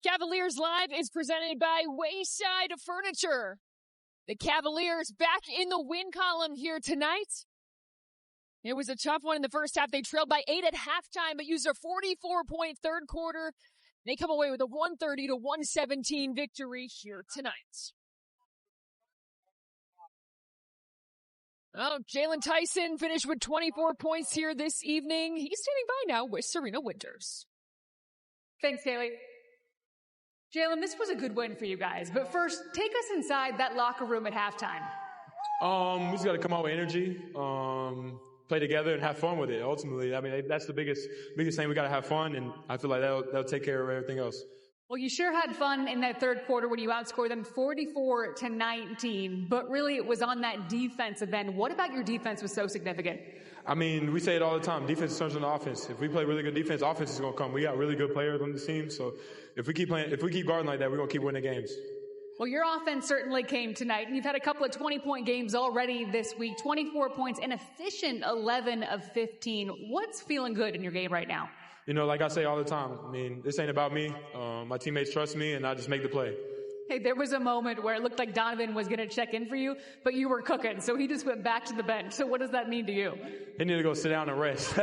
Cavaliers Live is presented by Wayside Furniture. The Cavaliers back in the win column here tonight. It was a tough one in the first half. They trailed by 8 at halftime, but used a 44-point third quarter. They come away with a 130-117 victory here tonight. Oh, Jaylon Tyson finished with 24 points here this evening. He's standing by now with Serena Winters. Thanks, Haley. Jaylon, this was a good win for you guys, but first, take us inside that locker room at halftime. We just got to come out with energy, play together, and have fun with it. Ultimately, I mean, that's the biggest thing. We got to have fun, and I feel like that'll take care of everything else. Well, you sure had fun in that third quarter when you outscored them 44-19, but really it was on that defensive end. What about your defense was so significant? I mean, we say it all the time. Defense turns into offense. If we play really good defense, offense is going to come. We got really good players on the team, so if we keep guarding like that, we're going to keep winning games. Well, your offense certainly came tonight, and you've had a couple of 20-point games already this week, 24 points, an efficient 11 of 15. What's feeling good in your game right now? You know, like I say all the time, I mean, this ain't about me. My teammates trust me, and I just make the play. Hey, there was a moment where it looked like Donovan was going to check in for you, but you were cooking, so he just went back to the bench. So what does that mean to you? He need to go sit down and rest.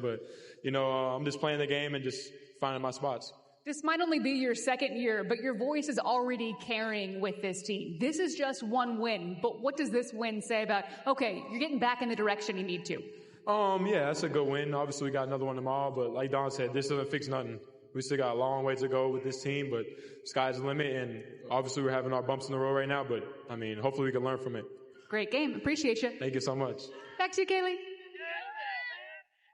But, you know, I'm just playing the game and just finding my spots. This might only be your second year, but your voice is already carrying with this team. This is just one win, but what does this win say about, okay, you're getting back in the direction you need to? Yeah, that's a good win. Obviously, we got another one tomorrow, but like Don said, this doesn't fix nothing. We still got a long way to go with this team, but sky's the limit, and obviously we're having our bumps in the road right now, but, I mean, hopefully we can learn from it. Great game. Appreciate you. Thank you so much. Back to you, Kaylee.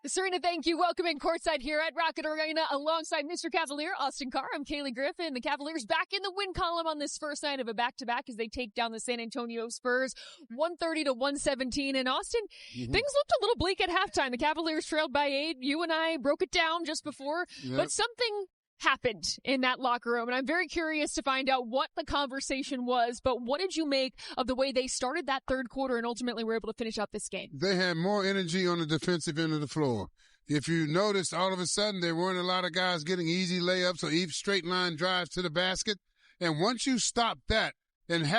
Serena, thank you. Welcome in courtside here at Rocket Arena alongside Mr. Cavalier, Austin Carr. I'm Kaylee Griffin. The Cavaliers back in the win column on this first night of a back-to-back as they take down the San Antonio Spurs 130-117. And Austin, things looked a little bleak at halftime. The Cavaliers trailed by 8. You and I broke it down just before, but something happened in that locker room, and I'm very curious to find out what the conversation was, but what did you make of the way they started that third quarter and ultimately were able to finish out this game? They had more energy on the defensive end of the floor. If you noticed, all of a sudden, there weren't a lot of guys getting easy layups or even straight line drives to the basket, and once you stop that and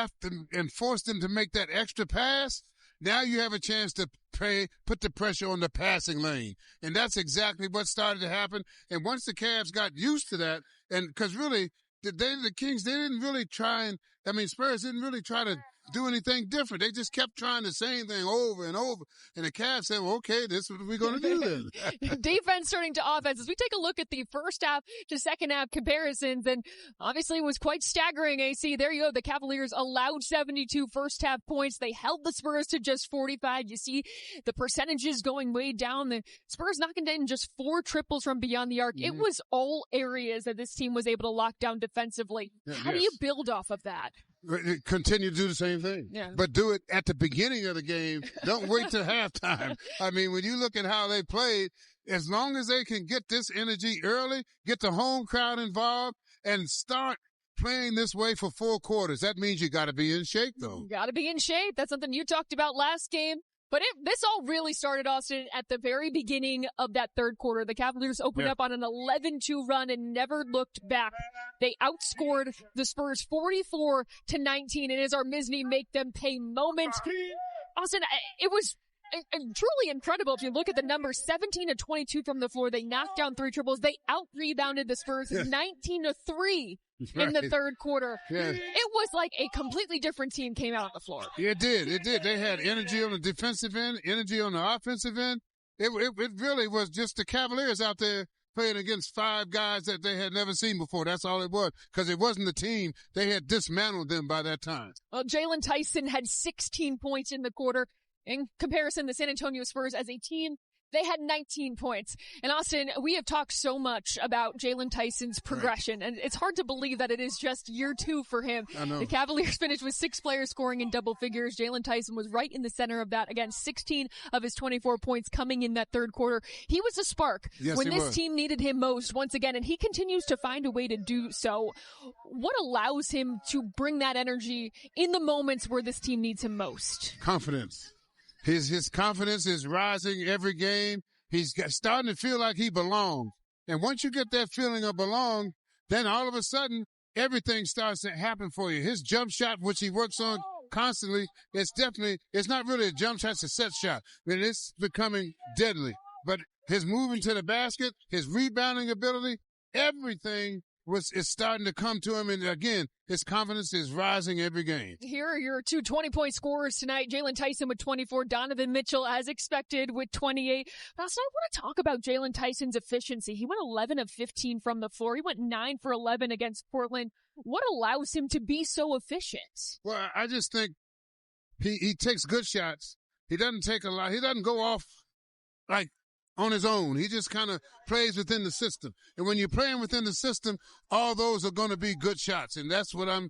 force them to make that extra pass, now you have a chance to put the pressure on the passing lane. And that's exactly what started to happen. And once the Cavs got used to that, and because really, the Kings, they didn't really Spurs didn't really try to do anything different. They just kept trying the same thing over and over. And the Cavs said, well, okay, this is what we're going to do then. Defense turning to offense. As we take a look at the first half to second half comparisons, and obviously it was quite staggering, AC. There you go. The Cavaliers allowed 72 first half points. They held the Spurs to just 45. You see the percentages going way down. The Spurs knocking down just 4 triples from beyond the arc. It was all areas that this team was able to lock down defensively. How do you build off of that? Continue to do the same thing, but do it at the beginning of the game. Don't wait till halftime. I mean, when you look at how they played, as long as they can get this energy early, get the home crowd involved, and start playing this way for 4 quarters, that means you got to be in shape, though. Got to be in shape. That's something you talked about last game. But this all really started, Austin, at the very beginning of that third quarter. The Cavaliers opened up on an 11-2 run and never looked back. They outscored the Spurs 44-19, and as our Misney make them pay moment. Austin, it was truly incredible. If you look at the numbers, 17-22 from the floor. They knocked down 3 triples. They out-rebounded the Spurs 19-3 in the third quarter. It was like a completely different team came out on the floor. It did. They had energy on the defensive end, energy on the offensive end. It really was just the Cavaliers out there playing against 5 guys that they had never seen before. That's all it was, because it wasn't the team. They had dismantled them by that time. Well, Jaylon Tyson had 16 points in the quarter. In comparison, the San Antonio Spurs as a team, they had 19 points. And Austin, we have talked so much about Jaylon Tyson's progression, and it's hard to believe that it is just year 2 for him. I know. The Cavaliers finished with 6 players scoring in double figures. Jaylon Tyson was right in the center of that. Again, 16 of his 24 points coming in that third quarter. He was a spark when this team needed him most once again, and he continues to find a way to do so. What allows him to bring that energy in the moments where this team needs him most? Confidence. His confidence is rising every game. He's starting to feel like he belongs. And once you get that feeling of belong, then all of a sudden, everything starts to happen for you. His jump shot, which he works on constantly, it's not really a jump shot, it's a set shot. It's becoming deadly. But his moving to the basket, his rebounding ability, everything is starting to come to him. And again, his confidence is rising every game. Here are your two 20-point scorers tonight. Jaylon Tyson with 24, Donovan Mitchell, as expected, with 28. But also, I want to talk about Jaylon Tyson's efficiency. He went 11 of 15 from the floor. He went 9 for 11 against Portland. What allows him to be so efficient? Well, I just think he takes good shots. He doesn't take a lot. He doesn't go off like on his own. He just kind of plays within the system. And when you're playing within the system, all those are going to be good shots. And that's what I'm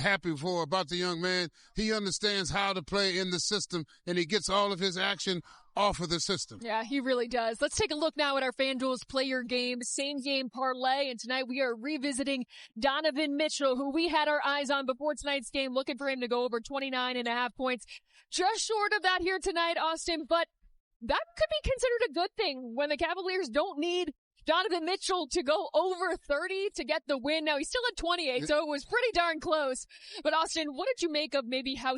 happy for about the young man. He understands how to play in the system, and he gets all of his action off of the system. Yeah, he really does. Let's take a look now at our FanDuel's player game, same game parlay. And tonight we are revisiting Donovan Mitchell, who we had our eyes on before tonight's game, looking for him to go over 29.5 points. Just short of that here tonight, Austin, but that could be considered a good thing when the Cavaliers don't need Donovan Mitchell to go over 30 to get the win. Now, he's still at 28, so it was pretty darn close. But, Austin, what did you make of maybe how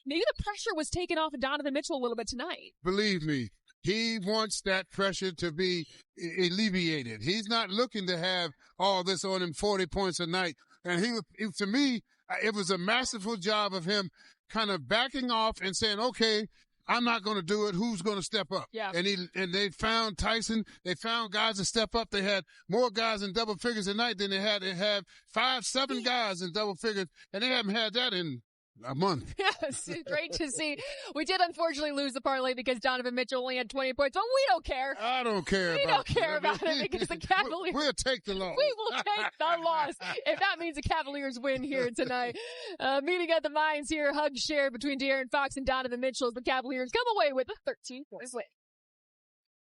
maybe the pressure was taken off of Donovan Mitchell a little bit tonight? Believe me, he wants that pressure to be alleviated. He's not looking to have all this on him, 40 points a night. And to me, it was a masterful job of him kind of backing off and saying, okay, I'm not going to do it. Who's going to step up? Yeah. And they found Tyson. They found guys to step up. They had more guys in double figures tonight than they had. They had 5-7 guys in double figures, and they haven't had that in a month. Yes, great to see. We did unfortunately lose the parlay because Donovan Mitchell only had 20 points, but we don't care. I don't care We don't care about it because the Cavaliers. We'll take the loss. We will take the loss if that means the Cavaliers win here tonight. Meeting at the Mines here, hug share between De'Aaron Fox and Donovan Mitchell as the Cavaliers come away with a 13-point win.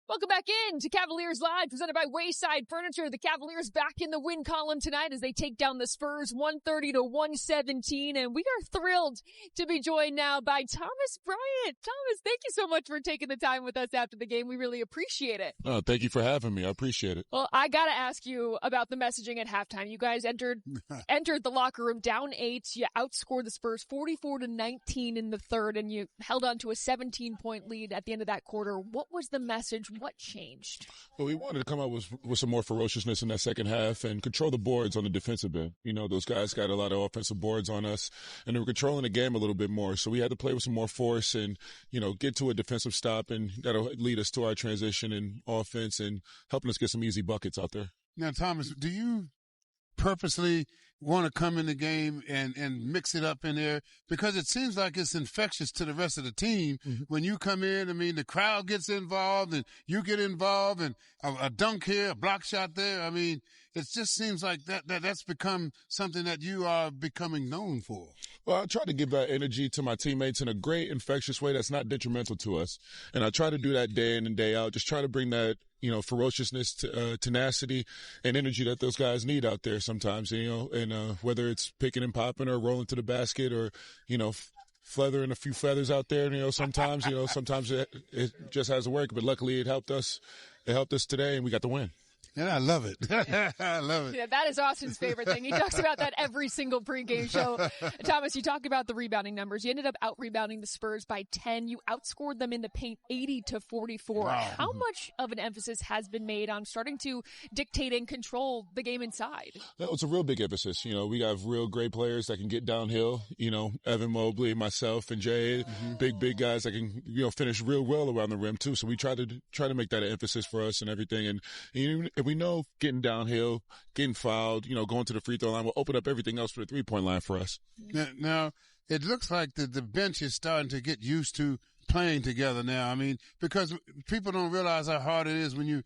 Welcome back in to Cavaliers Live, presented by Wayside Furniture. The Cavaliers back in the win column tonight as they take down the Spurs 130-117. And we are thrilled to be joined now by Thomas Bryant. Thomas, thank you so much for taking the time with us after the game. We really appreciate it. Oh, thank you for having me. I appreciate it. Well, I got to ask you about the messaging at halftime. You guys entered the locker room down 8. You outscored the Spurs 44-19 in the third, and you held on to a 17-point lead at the end of that quarter. What was the message? What changed? Well, we wanted to come out with some more ferociousness in that second half and control the boards on the defensive end. You know, those guys got a lot of offensive boards on us, and they were controlling the game a little bit more. So we had to play with some more force and, you know, get to a defensive stop, and that'll lead us to our transition and offense and helping us get some easy buckets out there. Now, Thomas, do you purposely want to come in the game and mix it up in there? Because it seems like it's infectious to the rest of the team. Mm-hmm. When you come in, I mean, the crowd gets involved and you get involved, and a dunk here, a block shot there. I mean, it just seems like that's become something that you are becoming known for. Well, I try to give that energy to my teammates in a great, infectious way that's not detrimental to us. And I try to do that day in and day out, just try to bring that, you know, ferociousness, tenacity, and energy that those guys need out there sometimes, you know, and whether it's picking and popping or rolling to the basket or, you know, feathering a few feathers out there, you know, sometimes it just has to work. But luckily it helped us. It helped us today, and we got the win. And I love it. I love it. Yeah, that is Austin's favorite thing. He talks about that every single pregame show. Thomas, you talk about the rebounding numbers. You ended up out-rebounding the Spurs by 10. You outscored them in the paint 80-44. Wow. How much of an emphasis has been made on starting to dictate and control the game inside? That was a real big emphasis. You know, we have real great players that can get downhill. You know, Evan Mobley, myself, and Jay, big guys that can, you know, finish real well around the rim too. So we try to make that an emphasis for us and everything. And we know getting downhill, getting fouled, you know, going to the free throw line will open up everything else for the three-point line for us. Now, it looks like the bench is starting to get used to playing together now. I mean, because people don't realize how hard it is when you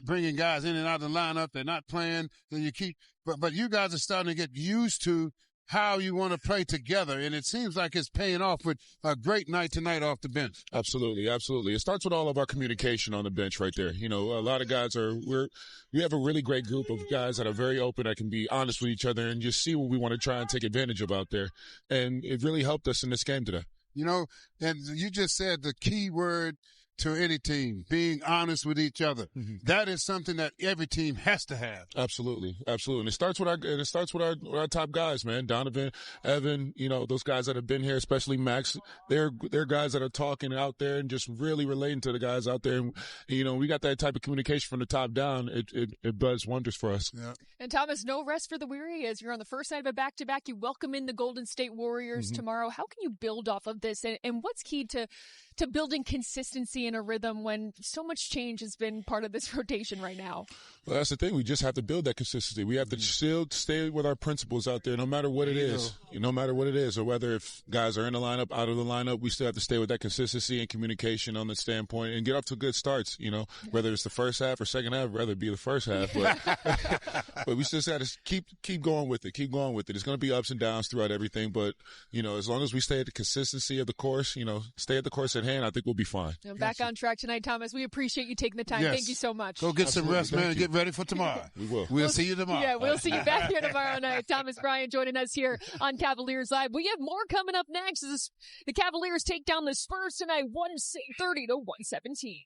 bringing guys in and out of the lineup. They're not playing, then you keep. But you guys are starting to get used to how you want to play together, and it seems like it's paying off with a great night tonight off the bench. Absolutely, absolutely. It starts with all of our communication on the bench right there. You know, a lot of guys we have a really great group of guys that are very open, that can be honest with each other and just see what we want to try and take advantage of out there. And it really helped us in this game today. You know, and you just said the key word to any team, being honest with each other. Mm-hmm. That is something that every team has to have. Absolutely. And it starts with our top guys, man. Donovan, Evan, those guys that have been here, especially Max. They're guys that are talking out there and just really relating to the guys out there. And, we got that type of communication from the top down. It does wonders for us. Yeah. And Thomas, no rest for the weary as you're on the first night of a back-to-back. You welcome in the Golden State Warriors tomorrow. How can you build off of this? And what's key to building consistency in a rhythm when so much change has been part of this rotation right now? Well, that's the thing. We just have to build that consistency. We have to still stay with our principles out there, no matter what it is. No matter what it is, or whether if guys are in the lineup, out of the lineup, we still have to stay with that consistency and communication on the standpoint and get off to good starts. Whether it's the first half or second half, I'd rather be the first half. But we just got to keep going with it. Keep going with it. It's going to be ups and downs throughout everything. But as long as we stay at the consistency of the course, stay at the course at hand, I think we'll be fine. Back on track tonight, Thomas. We appreciate you taking the time. Yes. Thank you so much. Go get some rest, man, and get ready for tomorrow. We will. We'll see you tomorrow. Yeah, we'll see you back here tomorrow night. Thomas Bryant joining us here on Cavaliers Live. We have more coming up next as the Cavaliers take down the Spurs tonight, 130-117.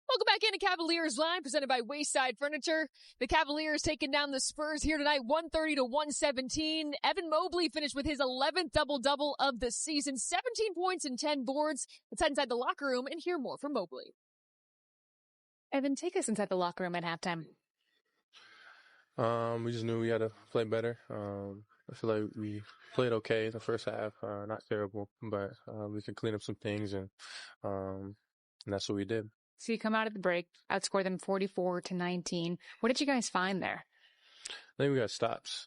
Welcome back into Cavaliers Live, presented by Wayside Furniture. The Cavaliers taking down the Spurs here tonight, 130-117. Evan Mobley finished with his 11th double-double of the season, 17 points and 10 boards. Let's head inside the locker room and hear more from Mobley. Evan, take us inside the locker room at halftime. We just knew we had to play better. I feel like we played okay in the first half, not terrible, but we could clean up some things, and that's what we did. So you come out at the break, outscore them 44-19. What did you guys find there? I think we got stops.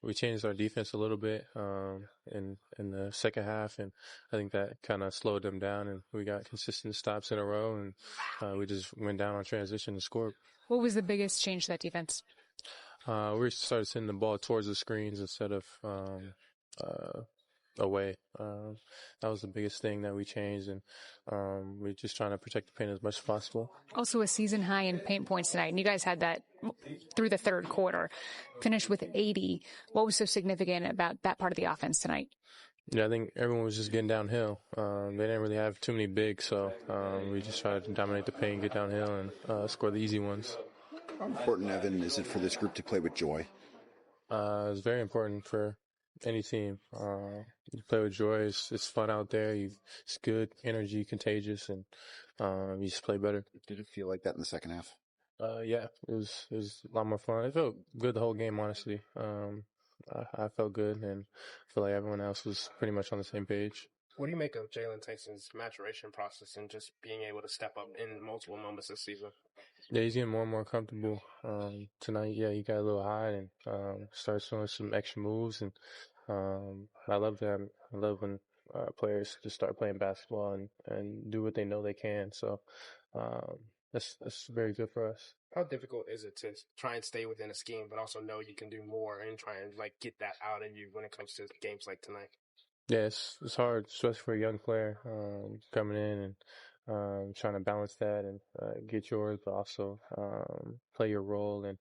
We changed our defense a little bit in the second half, and I think that kind of slowed them down, and we got consistent stops in a row, and we just went down on transition and scored. What was the biggest change to that defense? We started sending the ball towards the screens instead of away. That was the biggest thing that we changed, and we're just trying to protect the paint as much as possible. Also a season high in paint points tonight, and you guys had that through the third quarter. Finished with 80. What was so significant about that part of the offense tonight? Yeah, I think everyone was just getting downhill. They didn't really have too many bigs, so we just tried to dominate the paint, get downhill, and score the easy ones. How important, Evan, is it for this group to play with joy? It's very important for any team. You play with joy. It's fun out there. It's good energy, contagious, and you just play better. Did it feel like that in the second half? Yeah, it was a lot more fun. It felt good the whole game, honestly. I felt good, and I feel like everyone else was pretty much on the same page. What do you make of Jaylon Tyson's maturation process and just being able to step up in multiple moments this season? Yeah, he's getting more and more comfortable. Tonight, yeah, he got a little high and started showing some extra moves, and I love that. I love when players just start playing basketball and do what they know they can. So that's very good for us. How difficult is it to try and stay within a scheme, but also know you can do more and try and get that out of you when it comes to games like tonight? Yeah, it's hard, especially for a young player coming in and trying to balance that and get yours, but also play your role and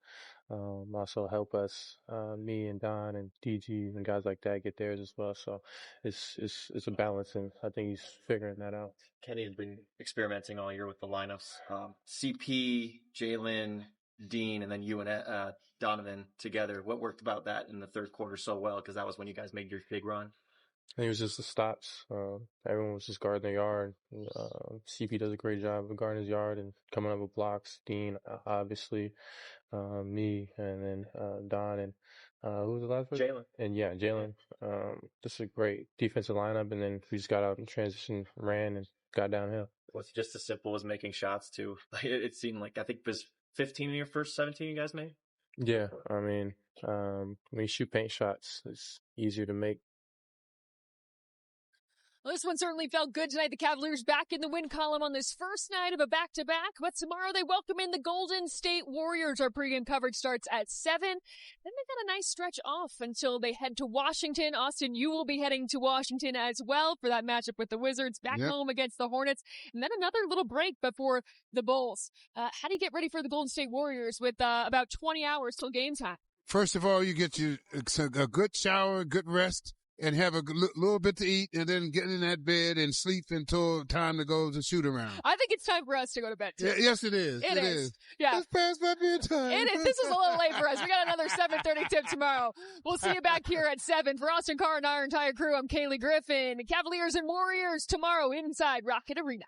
also help us, me and Don and DG and guys like that get theirs as well. So it's a balance, and I think he's figuring that out. Kenny has been experimenting all year with the lineups. CP, Jaylon, Dean, and then you and Donovan together. What worked about that in the third quarter so well? Because that was when you guys made your big run. I think it was just the stops. Everyone was just guarding their yard. CP does a great job of guarding his yard and coming up with blocks. Dean, obviously, me, and then Don, and who was the last person? Jaylon. And yeah, Jaylon. Just a great defensive lineup, and then we just got out in transition, ran, and got downhill. Was it just as simple as making shots, too? It seemed like, I think it was 15 in your first 17 you guys made? Yeah, I mean, when you shoot paint shots, it's easier to make. Well, this one certainly felt good tonight. The Cavaliers back in the win column on this first night of a back-to-back. But tomorrow they welcome in the Golden State Warriors. Our pregame coverage starts at 7. Then they got a nice stretch off until they head to Washington. Austin, you will be heading to Washington as well for that matchup with the Wizards. Back home against the Hornets. And then another little break before the Bulls. How do you get ready for the Golden State Warriors with about 20 hours till game time? First of all, you get a good shower, good rest. and have a little bit to eat and then get in that bed and sleep until time to go to shoot around. I think it's time for us to go to bed, too. Yes, it is. It is. Yeah. It's past my bedtime. It is. This is a little late for us. We got another 7:30 tip tomorrow. We'll see you back here at 7. For Austin Carr and our entire crew, I'm Kaylee Griffin. Cavaliers and Warriors tomorrow inside Rocket Arena.